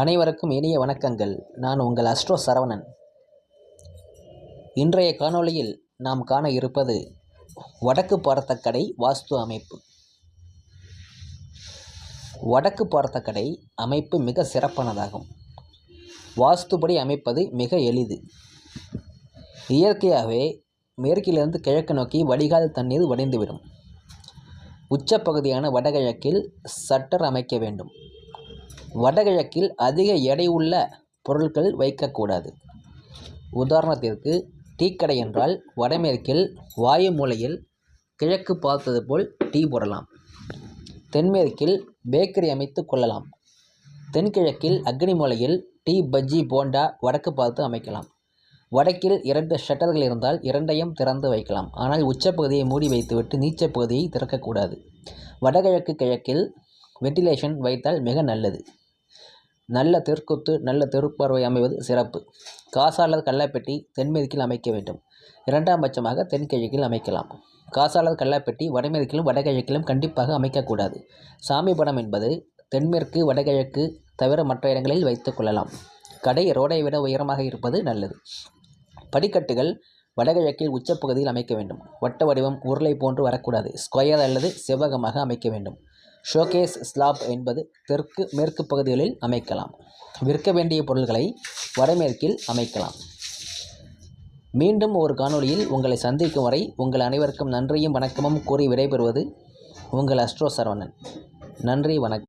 அனைவருக்கும் இனிய வணக்கங்கள். நான் உங்கள் அஸ்ட்ரோ சரவணன். இன்றைய காணொளியில் நாம் காண இருப்பது வடக்கு பார்த்த கடை வாஸ்து அமைப்பு. வடக்கு பார்த்த கடை அமைப்பு மிக சிறப்பானதாகும். வாஸ்துபடி அமைப்பது மிக எளிது. இயற்கையாகவே மேற்கிலிருந்து கிழக்கு நோக்கி வடிகால் தண்ணீர் வடிந்துவிடும். உச்சப்பகுதியான வடகிழக்கில் சட்டர் அமைக்க வேண்டும். வடகிழக்கில் அதிக எடை உள்ள பொருட்கள் வைக்கக்கூடாது. உதாரணத்திற்கு டீக்கடை என்றால் வடமேற்கில் வாயு மூலையில் கிழக்கு பார்த்தது போல் டீ போடலாம். தென்மேற்கில் பேக்கரி அமைத்து கொள்ளலாம். தென்கிழக்கில் அக்னி மூலையில் டீ, பஜ்ஜி, போண்டா வடக்கு பார்த்து அமைக்கலாம். வடக்கில் 2 ஷட்டர்கள் இருந்தால் 2ஐயும் திறந்து வைக்கலாம். ஆனால் உச்சப்பகுதியை மூடி வைத்துவிட்டு நீச்சப்பகுதியை திறக்கக்கூடாது. வடகிழக்கு கிழக்கில் வென்டிலேஷன் வைத்தால் மிக நல்லது. நல்ல தெற்குத்து, நல்ல தெருப்பார்வை அமைவது சிறப்பு. காசா அல்லது கல்லாப்பெட்டி தென்மேற்கில் அமைக்க வேண்டும். 2ஆம் பட்சமாக தென்கிழக்கில் அமைக்கலாம். காசா அல்லது கல்லாப்பெட்டி வடமேற்கிலும் வடகிழக்கிலும் கண்டிப்பாக அமைக்கக்கூடாது. சாமி படம் என்பது தென்மேற்கு, வடகிழக்கு தவிர மற்ற இடங்களில் வைத்துக் கொள்ளலாம். கடை ரோடை விட உயரமாக இருப்பது நல்லது. படிக்கட்டுகள் வடகிழக்கில் உச்சப்பகுதியில் அமைக்க வேண்டும். வட்ட வடிவம் உருளை போன்று வரக்கூடாது. ஸ்கொயர் அல்லது செவ்வகமாக அமைக்க வேண்டும். ஷோகேஸ் ஸ்லாப் என்பது தெற்கு மேற்கு பகுதிகளில் அமைக்கலாம். விற்க வேண்டிய பொருட்களை வடமேற்கில் அமைக்கலாம். மீண்டும் ஒரு காணொளியில் உங்களை சந்திக்கும் வரை உங்கள் அனைவருக்கும் நன்றியும் வணக்கமும் கூறி விடைபெறுவது உங்கள் அஸ்ட்ரோ சரவணன். நன்றி, வணக்கம்.